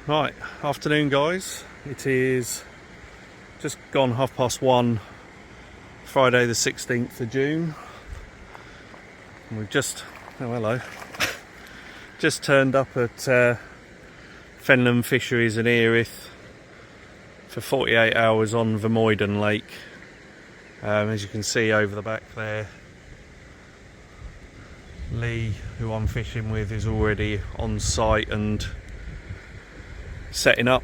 Right, afternoon guys. It is just gone 1:30, Friday the 16th of June. And we've just, just turned up at Fenland Fisheries in Erith for 48 hours on Vermuyden Lake. As you can see over the back there, Lee, who I'm fishing with, is already on site and setting up.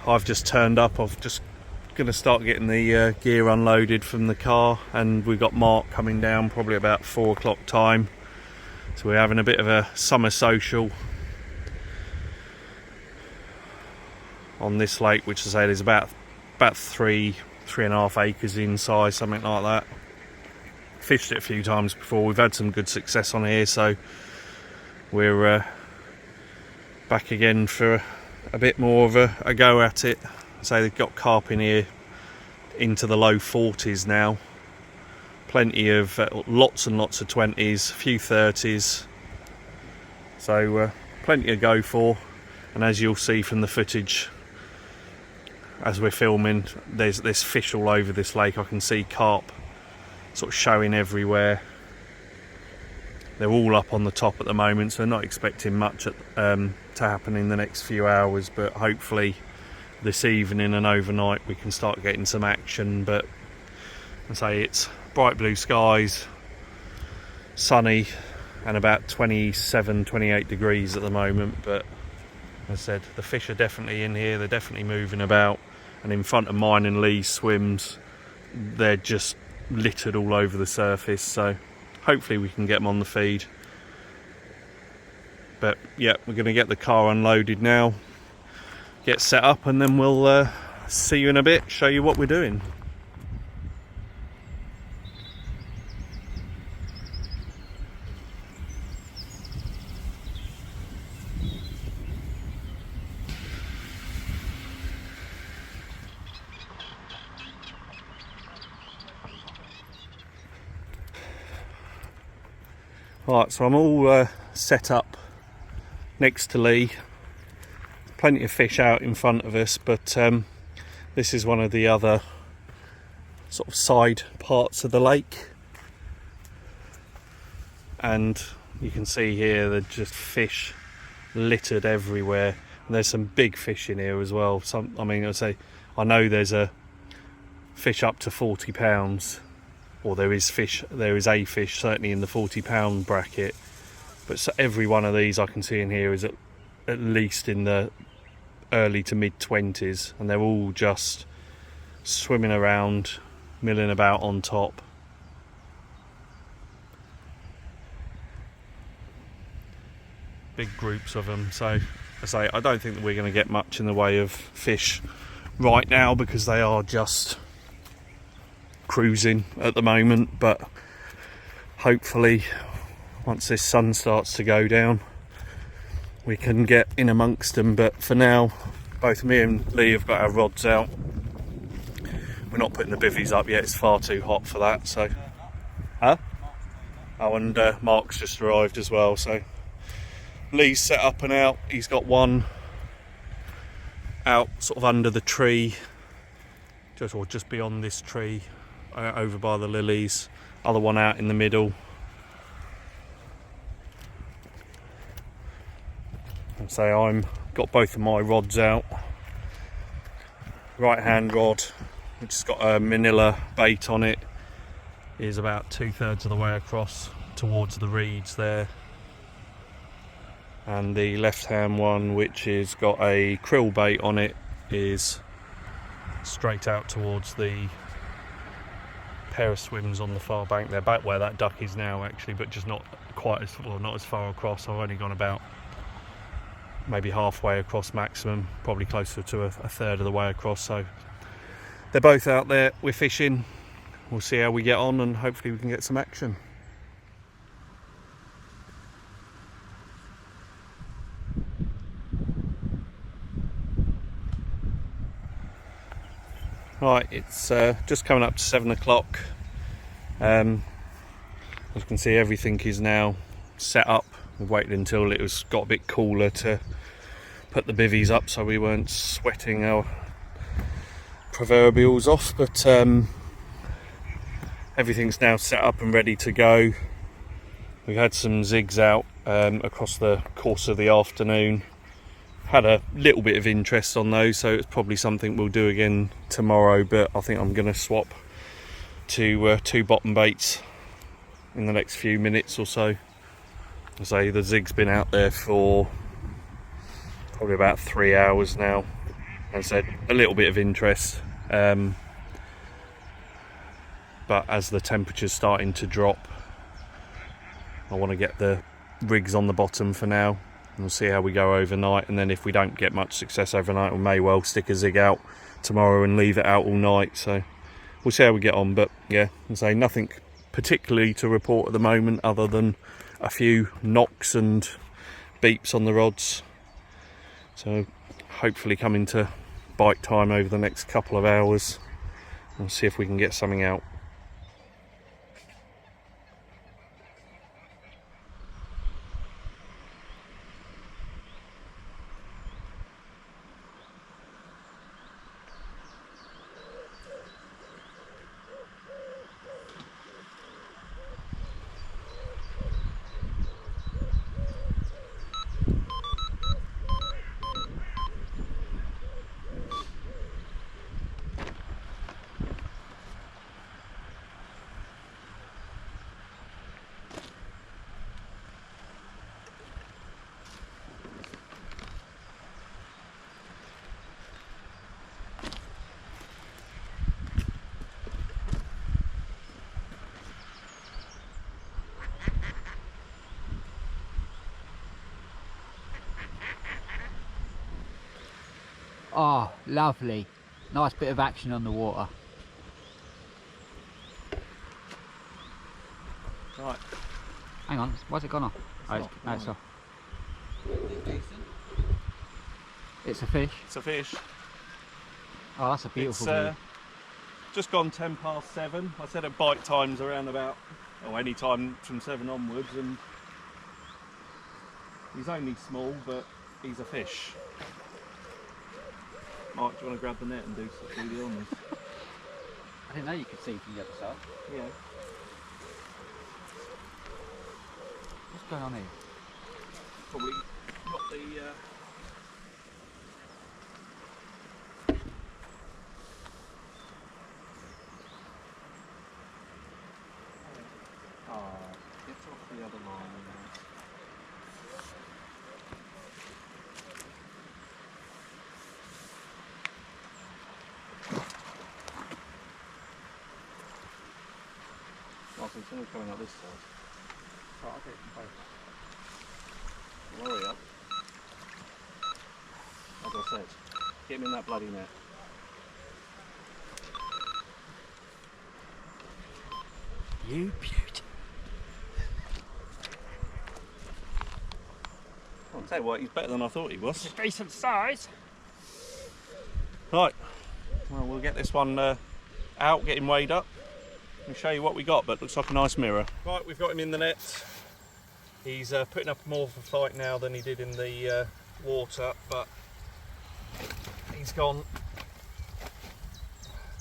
I've just turned up. I'm just going to start getting the gear unloaded from the car, and we've got Mark coming down probably about 4 o'clock time, so we're having a bit of a summer social on this lake, which I say is about 3.5 acres in size, something like that. Fished it a few times before. We've had some good success on here, so we're back again for a bit more of a go at it. So they've got carp in here into the low 40s now. Plenty of lots and lots of 20s, a few 30s. So plenty to go for. And as you'll see from the footage as we're filming, there's fish all over this lake. I can see carp sort of showing everywhere. They're all up on the top at the moment, so not expecting much to happen in the next few hours, but hopefully this evening and overnight we can start getting some action. But I say it's bright blue skies, sunny, and about 27-28 degrees at the moment. But as I said, the fish are definitely in here, they're definitely moving about, and in front of mine and Lee's swims, they're just littered all over the surface, so hopefully we can get them on the feed. But yeah, we're going to get the car unloaded now, get set up, and then we'll see you in a bit, show you what we're doing. Right, so I'm all set up next to Lee. Plenty of fish out in front of us, but this is one of the other sort of side parts of the lake, and you can see here there's just fish littered everywhere, and there's some big fish in here as well. I know there's a fish up to 40 pounds, or there is a fish certainly in the 40-pound bracket, but so every one of these I can see in here is at least in the early to mid 20s, and they're all just swimming around, milling about on top. Big groups of them. So I don't think that we're going to get much in the way of fish right now, because they are just cruising at the moment. But hopefully once this sun starts to go down, we can get in amongst them. But for now, both me and Lee have got our rods out. We're not putting the bivvies up yet, it's far too hot for that. So oh, and Mark's just arrived as well, so Lee's set up and out. He's got one out sort of under the tree, just beyond this tree, over by the lilies. Other one out in the middle. And so I'm got both of my rods out. Right hand rod, which has got a manila bait on it, is about 2/3 of the way across towards the reeds there. And the left hand one, which has got a krill bait on it, is straight out towards the pair of swims on the far bank there, back where that duck is now actually, but just not as far across. I've only gone about maybe halfway across maximum, probably closer to a third of the way across. So they're both out there, we're fishing, we'll see how we get on, and hopefully we can get some action. Right, it's just coming up to 7 o'clock. As you can see, everything is now set up. We've waited until it got a bit cooler to put the bivvies up so we weren't sweating our proverbials off, but everything's now set up and ready to go. We've had some zigs out across the course of the afternoon. Had a little bit of interest on those, so it's probably something we'll do again tomorrow, but I think I'm going to swap to 2 bottom baits in the next few minutes or so. I say the zig's been out there for probably about 3 hours now. As I said, a little bit of interest, but as the temperature's starting to drop, I want to get the rigs on the bottom for now. We'll see how we go overnight, and then if we don't get much success overnight, we may well stick a zig out tomorrow and leave it out all night. So we'll see how we get on, but yeah, I'll say nothing particularly to report at the moment other than a few knocks and beeps on the rods. So hopefully coming to bite time over the next couple of hours. We'll see if we can get something out. Oh, lovely. Nice bit of action on the water. Right. Hang on, why's it gone off? Oh, it's off. It's a fish. It's a fish. Oh, that's a beautiful It's just gone 7:10. I said at bite times around about, any time from 7 onwards, and he's only small, but he's a fish. Mark, do you want to grab the net and do the honours? I didn't know you could see from the other side. Yeah. What's going on here? Probably not the... Get off the other line now. There's someone coming up this side. Right, I'll get it from both. Hurry up. As I said, get him in that bloody net. You beauty. I'll tell you what, he's better than I thought he was. It's a decent size. Right, well, we'll get this one out, get him weighed up. I'll show you what we got, but looks like a nice mirror. Right, we've got him in the net. He's putting up more of a fight now than he did in the water, but he's gone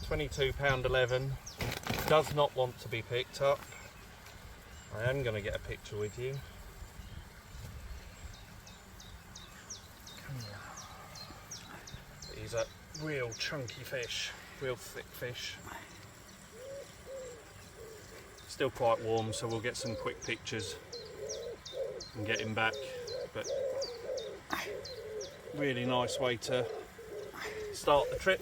22£11. Does not want to be picked up. I am going to get a picture with you. He's a real chunky fish, real thick fish. Still quite warm, so we'll get some quick pictures and get him back, but really nice way to start the trip.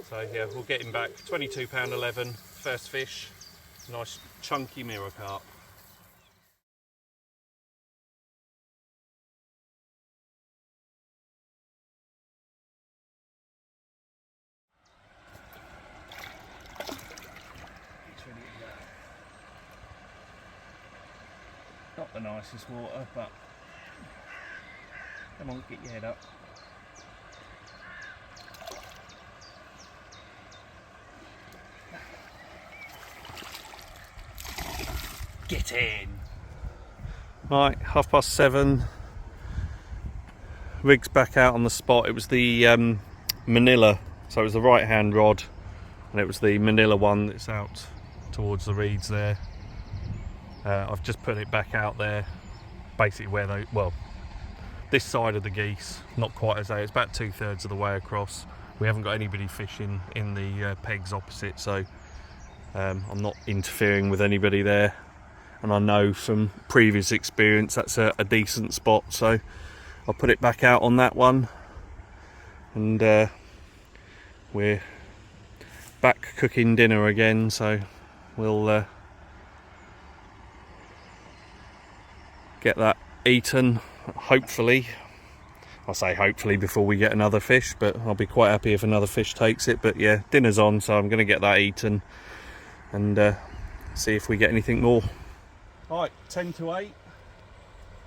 So yeah, we'll get him back. £22.11, first fish, nice chunky mirror carp. Not the nicest water, but come on, get your head up. Get in! Right, 7:30. Rig's back out on the spot. It was the Manila, so it was the right hand rod, and it was the Manila one that's out towards the reeds there. I've just put it back out there, basically where they, well, this side of the geese, not quite as it's about 2/3 of the way across. We haven't got anybody fishing in the pegs opposite, so I'm not interfering with anybody there, and I know from previous experience that's a decent spot, so I'll put it back out on that one, and we're back cooking dinner again, so we'll get that eaten, hopefully. I say hopefully before we get another fish, but I'll be quite happy if another fish takes it. But yeah, dinner's on, so I'm going to get that eaten and see if we get anything more. Right, 10 to 8.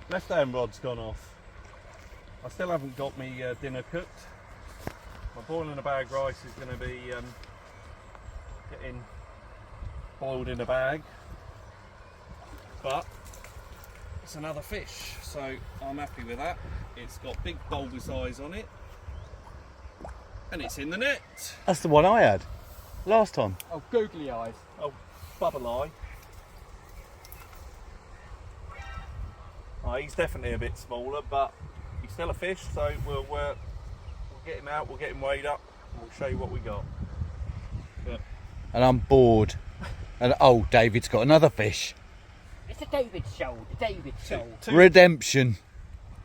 Left hand rod's gone off. I still haven't got me dinner cooked. My boiling a bag rice is going to be getting boiled in a bag, but it's another fish, so I'm happy with that. It's got big bulbous eyes on it, and it's in the net. That's the one I had last time. Oh, googly eyes. Oh, bubble eye. Oh, he's definitely a bit smaller, but he's still a fish, so we'll get him out, we'll get him weighed up, and we'll show you what we got. But And I'm bored. And oh, David's got another fish. It's a David show. The David show. Redemption.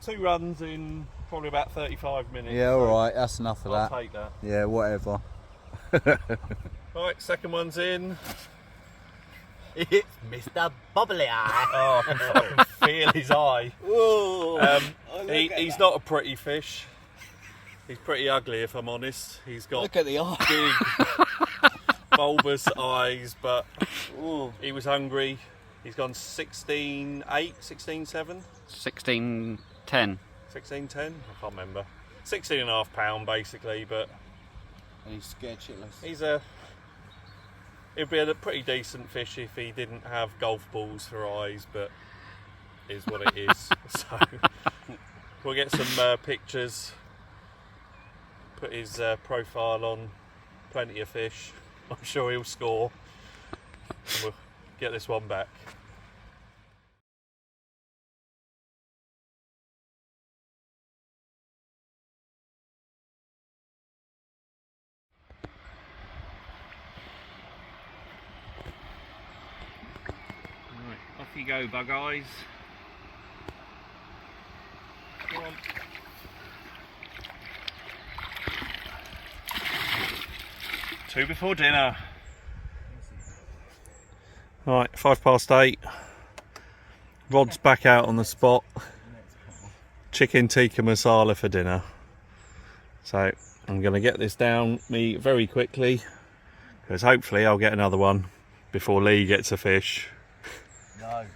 2 runs in probably about 35 minutes. Yeah, so alright, that's enough of I'll that. take that. Yeah, whatever. Right, second one's in. It's Mr. Bubbly Eye. Oh, I can feel his eye. Ooh, He's not a pretty fish. He's pretty ugly, if I'm honest. He's got Look at the eye. big, bulbous eyes, but ooh. he was hungry. He's gone 16.8, 16.7, 16.10. 16.10. I can't remember. 16.5 pound basically, but And he's scared shitless. he'd be a pretty decent fish if he didn't have golf balls for eyes, but is what it is. So we'll get some pictures, put his profile on, plenty of fish. I'm sure he'll score, and we'll get this one back. Right, off you go, bug eyes. Come on. Two before dinner. Right, 8:05. Rod's back out on the spot. Chicken tikka masala for dinner. So I'm going to get this down me very quickly, because hopefully I'll get another one before Lee gets a fish. No.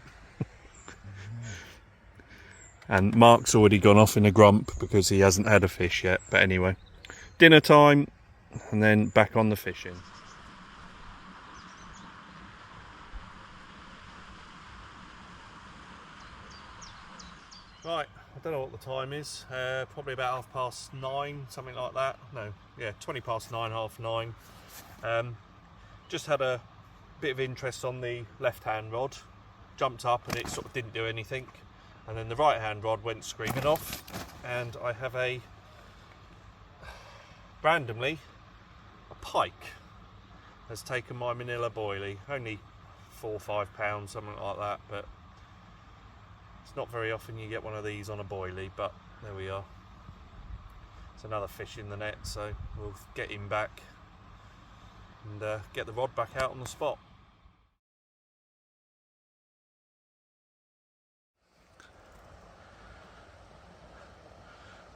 And Mark's already gone off in a grump because he hasn't had a fish yet. But anyway, dinner time, and then back on the fishing. Right, I don't know what the time is. Probably about 9:30, something like that. No, yeah, 9:20, 9:30. Just had a bit of interest on the left-hand rod. Jumped up and it sort of didn't do anything. And then the right-hand rod went screaming off. And I have randomly, a pike has taken my Manila boilie. Only 4 or 5 pounds, something like that. But it's not very often you get one of these on a boilie, but there we are. It's another fish in the net, so we'll get him back and get the rod back out on the spot.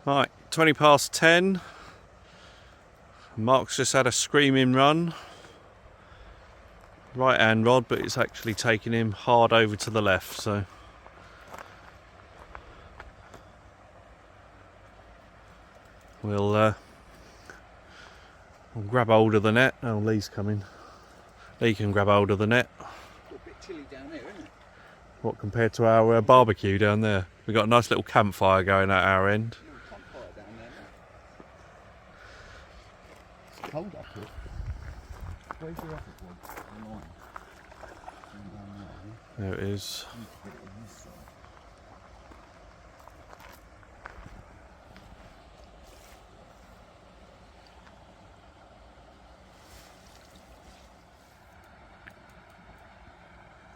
Right, 10:20. Mark's just had a screaming run. Right hand rod, but it's actually taking him hard over to the left, so we'll grab hold of the net. Oh, Lee's coming. Lee can grab hold of the net. A bit chilly down there, isn't it? What, compared to our barbecue down there? We've got a nice little campfire going at our end. Campfire hold up here. Where's your other one? The line. There it is. You need to get it on this side.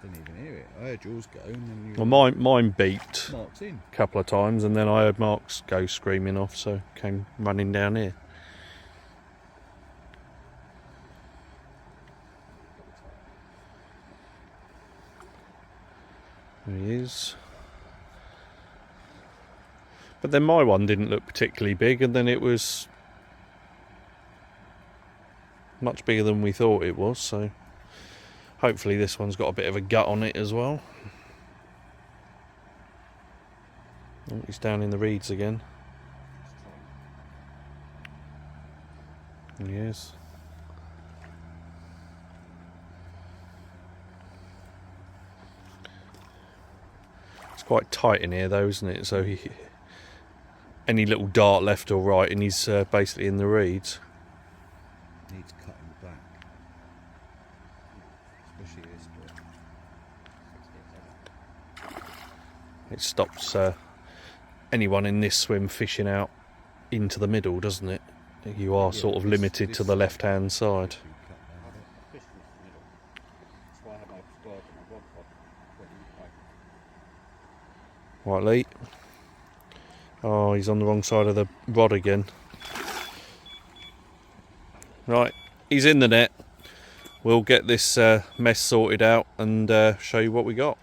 Didn't even hear it. I heard yours go, and then you. Well, mine beeped Mark's in. a couple of times, and then I heard Mark's go screaming off, so came running down here. There he is. But then my one didn't look particularly big, and then it was much bigger than we thought it was, so hopefully this one's got a bit of a gut on it as well. Oh, he's down in the reeds again. He is. It's quite tight in here though, isn't it? So any little dart left or right and he's basically in the reeds. Needs cutting back. Especially this bit. It stops anyone in this swim fishing out into the middle, doesn't it? You are sort of limited to the left-hand side. Right, Lee. Oh, he's on the wrong side of the rod again. Right, he's in the net. We'll get this mess sorted out and show you what we got.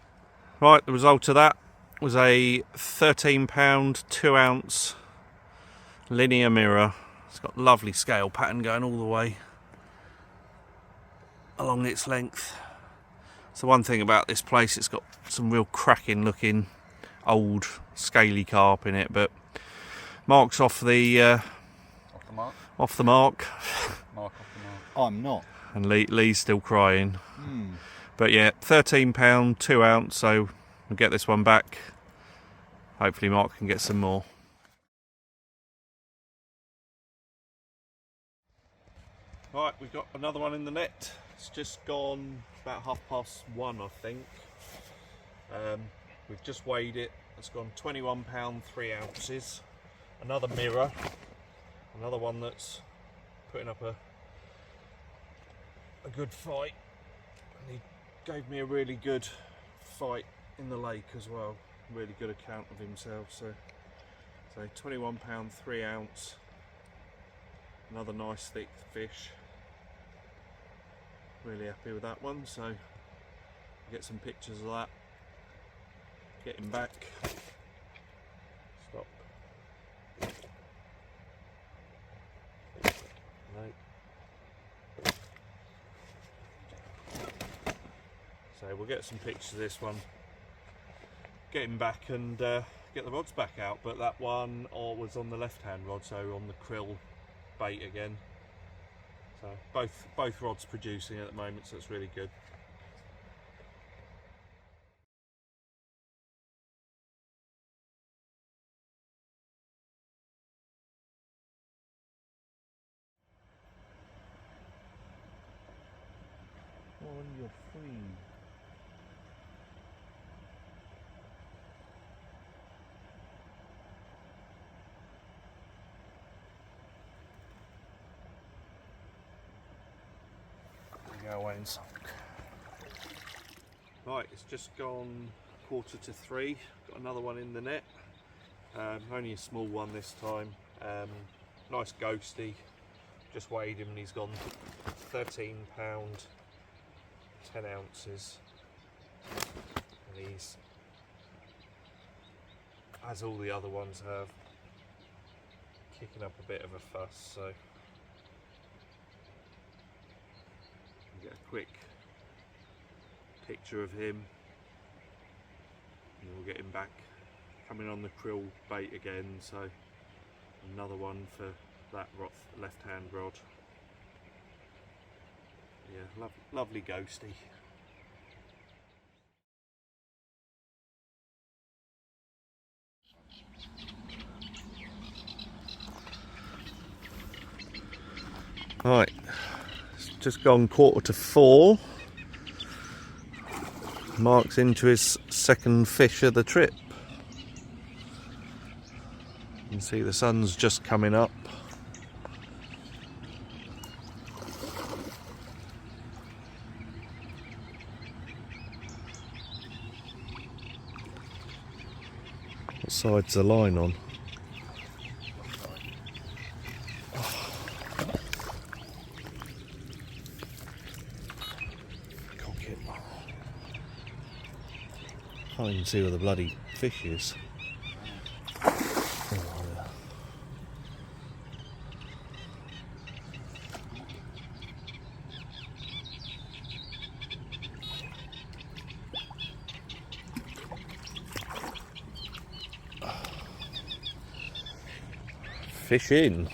Right, the result of that was a 13-pound, 2-ounce linear mirror. It's got lovely scale pattern going all the way along its length. So one thing about this place, it's got some real cracking looking old scaly carp in it, but Mark's off the Off the mark. off the mark, Mark off the mark. I'm not. and Lee's still crying. But yeah, 13-pound, 2-ounce. So we'll get this one back. Hopefully Mark can get some more. Right, we've got another one in the net. It's just gone about 1:30, I think. We've just weighed it. It's gone 21 pound 3 ounces. Another mirror. Another one that's putting up a good fight. And he gave me a really good fight in the lake as well. Really good account of himself. So 21 pound 3 ounce. Another nice thick fish. Really happy with that one. So get some pictures of that. Get him back. Stop. No. So we'll get some pictures of this one. Get him back and get the rods back out. But that one was on the left-hand rod, so on the krill bait again. So both rods producing at the moment, so it's really good. On your free. Go away and soak. Right, it's just gone 2:45. Got another one in the net. Only a small one this time. Nice ghosty. Just weighed him and he's gone 13 pound 10 ounces. And he's, as all the other ones have, kicking up a bit of a fuss. So get a quick picture of him and we'll get him back. Coming on the krill bait again, so another one for that left hand rod. Yeah, lovely ghosty. Right, it's just gone 3:45. Mark's into his second fish of the trip. You can see the sun's just coming up. What side's the line on? Cock it. Can't even see where the bloody fish is. Fish in.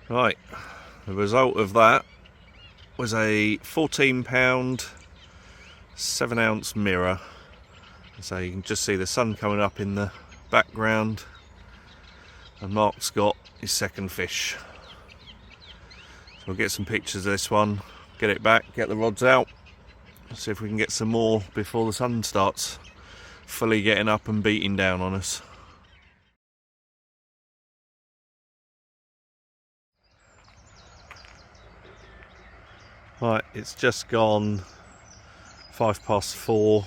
Right, the result of that was a 14-pound 7-ounce mirror. So you can just see the sun coming up in the background, and Mark's got his second fish. So we'll get some pictures of this one, get it back, get the rods out, see if we can get some more before the sun starts fully getting up and beating down on us. Right, it's just gone 4:05.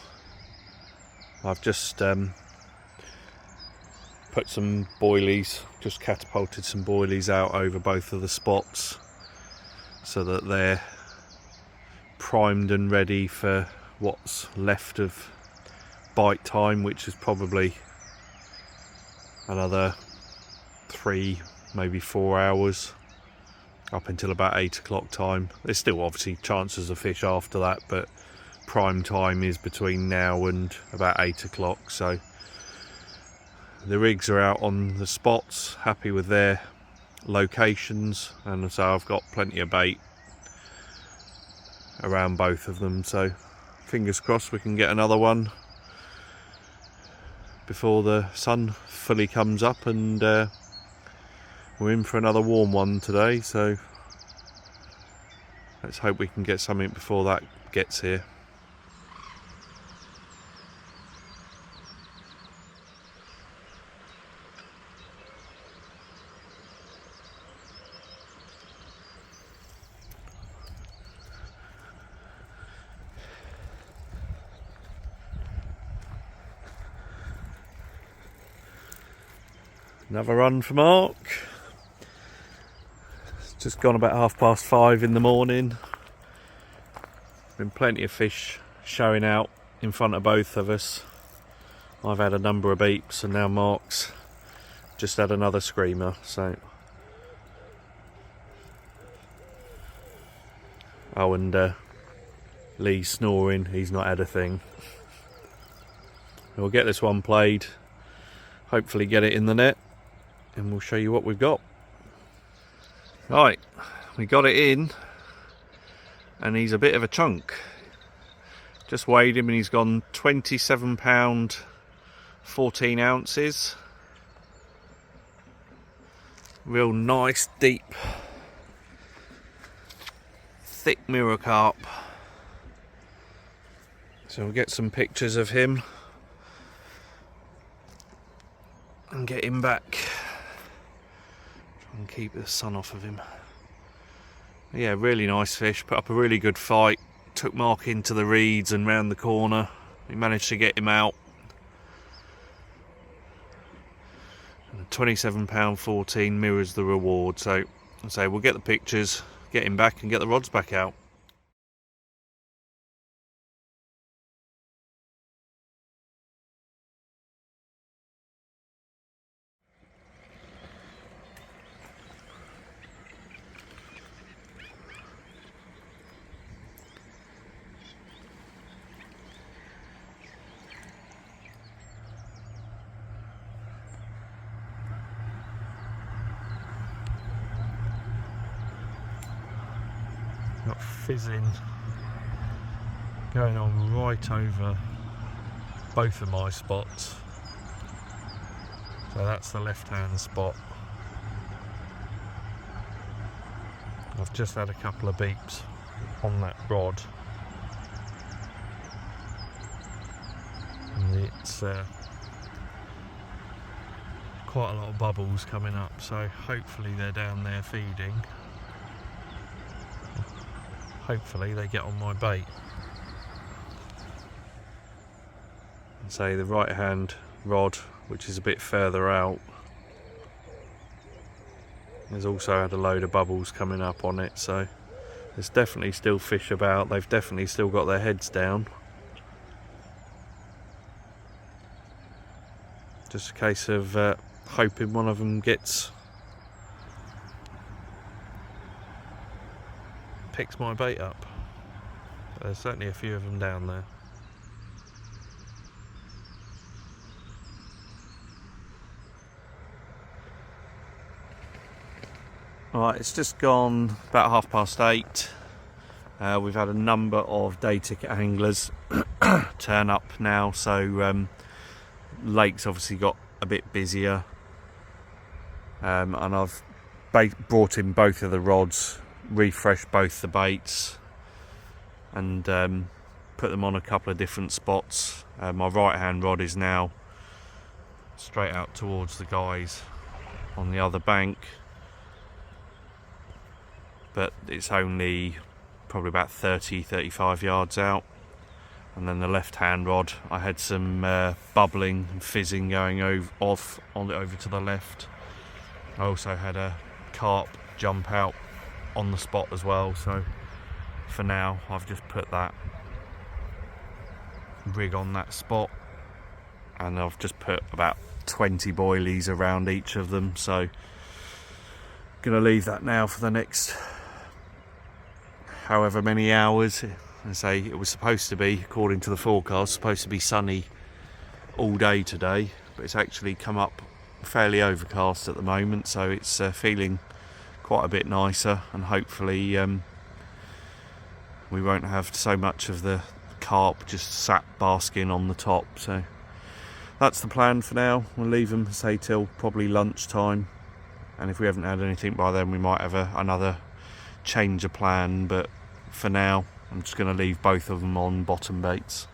I've just put some boilies, just catapulted some boilies out over both of the spots so that they're primed and ready for what's left of bite time, which is probably another 3, maybe 4 hours up until about 8 o'clock time. There's still obviously chances of fish after that, but prime time is between now and about 8 o'clock. So the rigs are out on the spots, happy with their locations, and so I've got plenty of bait around both of them, so fingers crossed we can get another one before the sun fully comes up, and we're in for another warm one today, so let's hope we can get something before that gets here. Another run for Mark. It's just gone about 5:30 in the morning. Been plenty of fish showing out in front of both of us. I've had a number of beeps, and now Mark's just had another screamer. So, oh, and Lee's snoring. He's not had a thing. We'll get this one played. Hopefully, get it in the net, and we'll show you what we've got. Right, we got it in, and he's a bit of a chunk. Just weighed him, and he's gone 27 pound 14 ounces. Real nice, deep, thick mirror carp. So we'll get some pictures of him and get him back. And keep the sun off of him. Yeah, really nice fish. Put up a really good fight. Took Mark into the reeds and round the corner. We managed to get him out. And £27 14 mirrors the reward. So we'll get the pictures, get him back, and get the rods back out. Got fizzing going on right over both of my spots. So that's the left hand spot. I've just had a couple of beeps on that rod, and it's quite a lot of bubbles coming up, so hopefully they're down there feeding. Hopefully they get on my bait. So the right hand rod, which is a bit further out, has also had a load of bubbles coming up on it, so there's definitely still fish about. They've definitely still got their heads down. Just a case of hoping one of them picks my bait up. But there's certainly a few of them down there. Right, it's just gone about 8:30. We've had a number of day ticket anglers turn up now, so lake's obviously got a bit busier, and I've brought in both of the rods, refreshed both the baits, and put them on a couple of different spots. My right hand rod is now straight out towards the guys on the other bank, but it's only probably about 30-35 yards out. And then the left hand rod, I had some bubbling and fizzing going over to the left. I also had a carp jump out on the spot as well, so for now I've just put that rig on that spot, and I've just put about 20 boilies around each of them, so gonna leave that now for the next however many hours. I say it was supposed to be, according to the forecast, supposed to be sunny all day today, but it's actually come up fairly overcast at the moment, so it's feeling quite a bit nicer, and hopefully we won't have so much of the carp just sat basking on the top. So that's the plan for now. We'll leave them, say, till probably lunchtime, and if we haven't had anything by then we might have another change of plan, but for now I'm just going to leave both of them on bottom baits.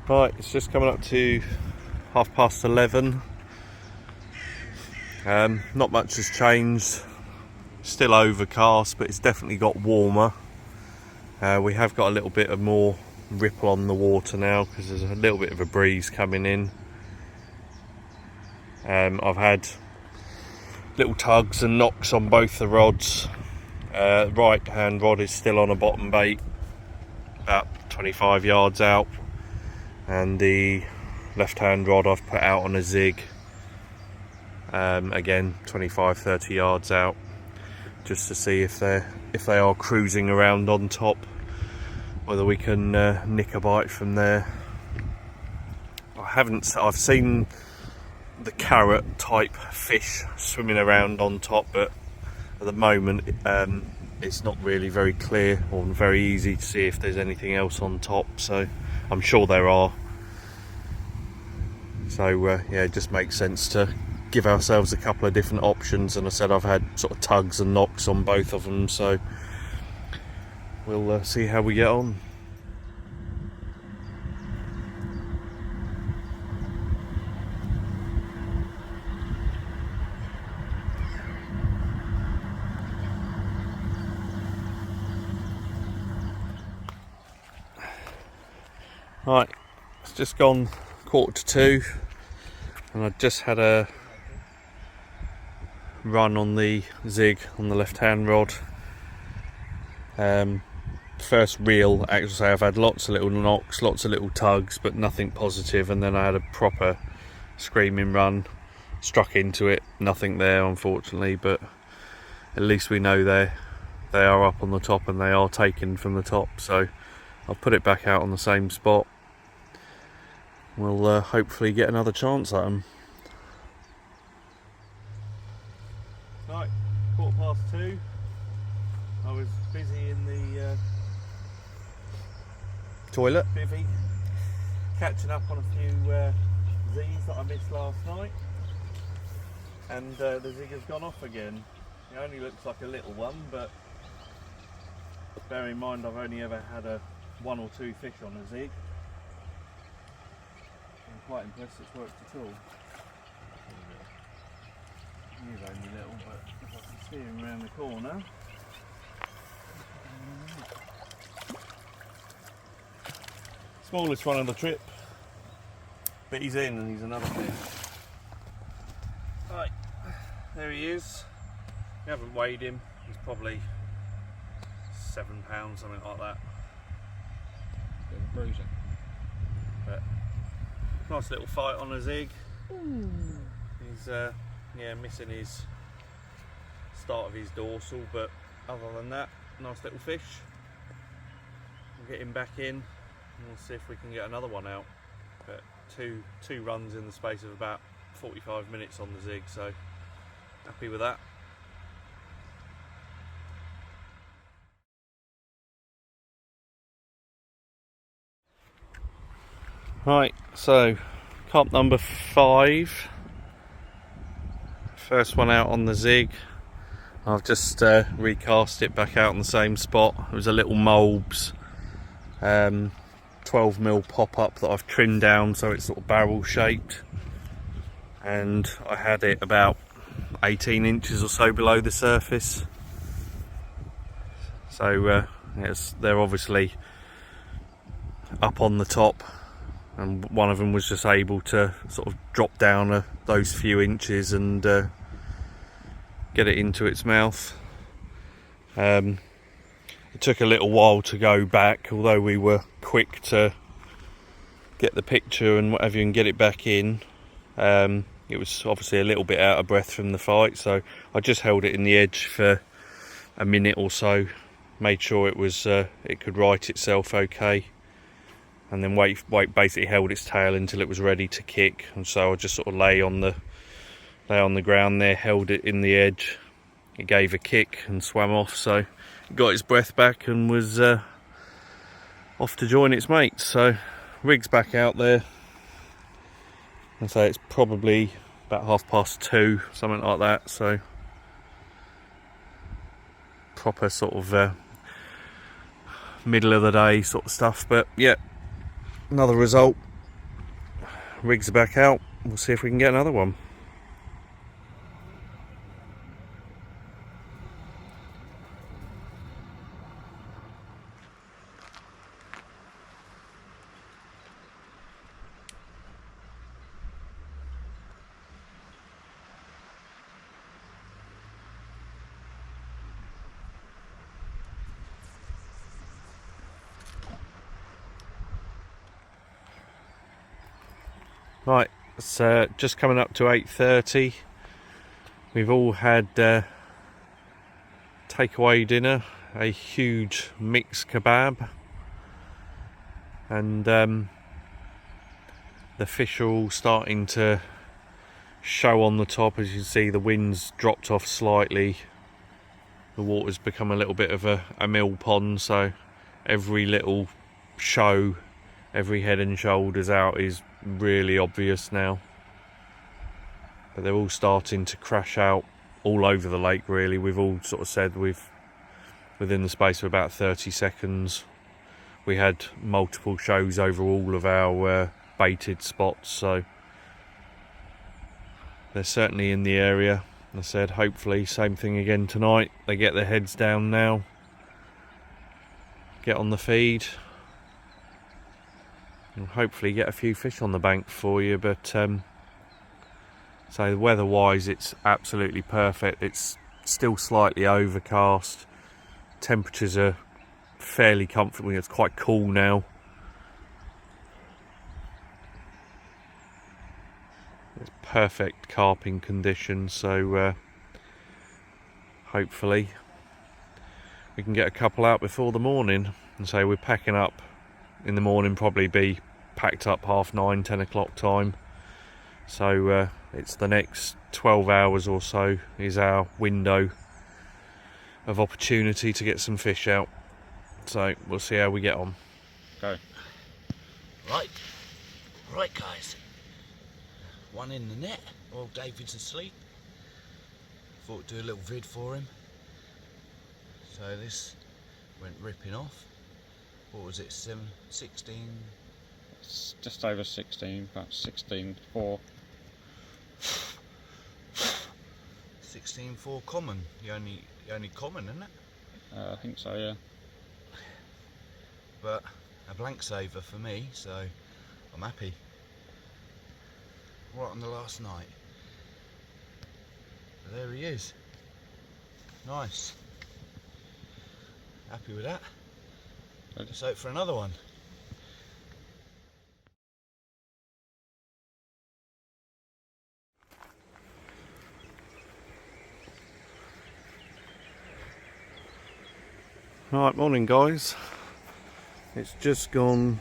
Right, it's just coming up to 11:30. Not much has changed, still overcast, but it's definitely got warmer. We have got a little bit of more ripple on the water now because there's a little bit of a breeze coming in. I've had little tugs and knocks on both the rods. Right hand rod is still on a bottom bait about 25 yards out, and the left hand rod I've put out on a zig, again 25-30 yards out, just to see if they are cruising around on top, whether we can nick a bite from there. I've seen the carrot type fish swimming around on top, but at the moment it's not really very clear or very easy to see if there's anything else on top, so I'm sure there are. So yeah, it just makes sense to give ourselves a couple of different options, and I said I've had sort of tugs and knocks on both of them, so we'll see how we get on. Right, it's just gone 1:45, and I just had a run on the zig on the left hand rod. First reel, actually I've had lots of little knocks, lots of little tugs, but nothing positive, and then I had a proper screaming run, struck into it, nothing there unfortunately, but at least we know they are up on the top and they are taken from the top. So I'll put it back out on the same spot. We'll hopefully get another chance at them. Right, 2:15. I was busy in the Toilet. bivvy, catching up on a few Z's that I missed last night, and the zig has gone off again. It only looks like a little one, but bear in mind I've only ever had a 1 or 2 fish on a zig. I'm quite impressed it's worked at all. He is only little, but if I can see him around the corner. Smallest one of the trip, but he's in and he's another fish. Right, there he is. We haven't weighed him, he's probably 7 pounds, something like that. Bit of a bruiser. But nice little fight on a zig. He's yeah, missing his start of his dorsal, but other than that, nice little fish. We'll get him back in and we'll see if we can get another one out. But two runs in the space of about 45 minutes on the zig, so happy with that. Right, so carp number 5. First one out on the zig. I've just recast it back out on the same spot. It was a little Mulbs 12mm pop-up that I've trimmed down so it's sort of barrel shaped, and I had it about 18 inches or so below the surface. So they're obviously up on the top, and one of them was just able to sort of drop down those few inches and get it into its mouth. It took a little while to go back, although we were quick to get the picture and whatever and get it back in. It was obviously a little bit out of breath from the fight, so I just held it in the edge for a minute or so, made sure it was it could right itself okay, and then basically held its tail until it was ready to kick. And so I just sort of lay on the ground there, held it in the edge. It gave a kick and swam off, so it got its breath back and was off to join its mates. So rig's back out there, and so it's probably about 2:30, something like that. So proper sort of middle of the day sort of stuff. But yeah, another result. Rig's back out. We'll see if we can get another one. Right, it's just coming up to 8:30. We've all had takeaway dinner, a huge mixed kebab, and the fish are all starting to show on the top. As you can see, the wind's dropped off slightly. The water's become a little bit of a mill pond, so every little show, every head and shoulders out is really obvious now. But they're all starting to crash out all over the lake really. We've all sort of said within the space of about 30 seconds we had multiple shows over all of our baited spots, so they're certainly in the area. I said hopefully same thing again tonight. They get their heads down now, get on the feed, and hopefully get a few fish on the bank for you. But so weather wise it's absolutely perfect. It's still slightly overcast, temperatures are fairly comfortable. It's quite cool now. It's perfect carping conditions, so hopefully we can get a couple out before the morning. And so we're packing up in the morning, probably be packed up 9:30, 10 o'clock time. So it's the next 12 hours or so is our window of opportunity to get some fish out. So we'll see how we get on. Go. Right guys, one in the net while David's asleep. Thought do a little vid for him. So this went ripping off. What was it, 16? It's just over 16, about 16.4. 16.4 common, the only common, isn't it? I think so, yeah. But a blank saver for me, so I'm happy. Right on the last night. But there he is. Nice. Happy with that. Let's hope for another one. Right, morning guys. It's just gone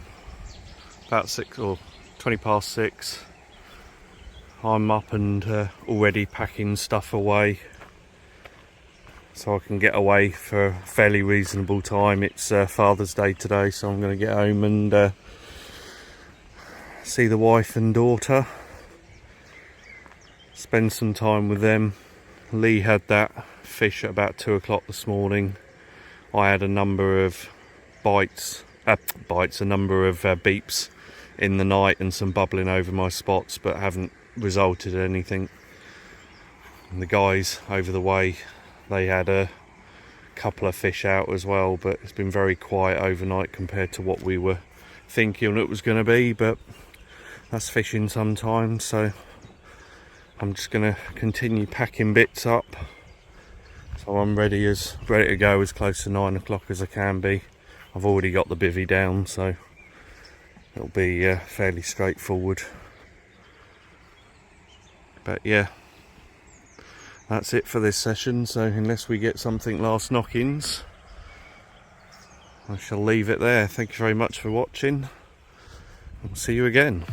about 6 or 20 past 6. I'm up and already packing stuff away so I can get away for a fairly reasonable time. It's Father's Day today, so I'm going to get home and see the wife and daughter, spend some time with them. Lee had that fish at about 2 o'clock this morning. I had a number of a number of beeps in the night and some bubbling over my spots, but haven't resulted in anything. And the guys over the way, they had a couple of fish out as well, but it's been very quiet overnight compared to what we were thinking it was going to be, but that's fishing sometimes. So I'm just going to continue packing bits up, so I'm ready to go as close to 9 o'clock as I can be. I've already got the bivvy down, so it'll be fairly straightforward. But yeah, that's it for this session. So unless we get something last knock-ins, I shall leave it there. Thank you very much for watching. I'll see you again.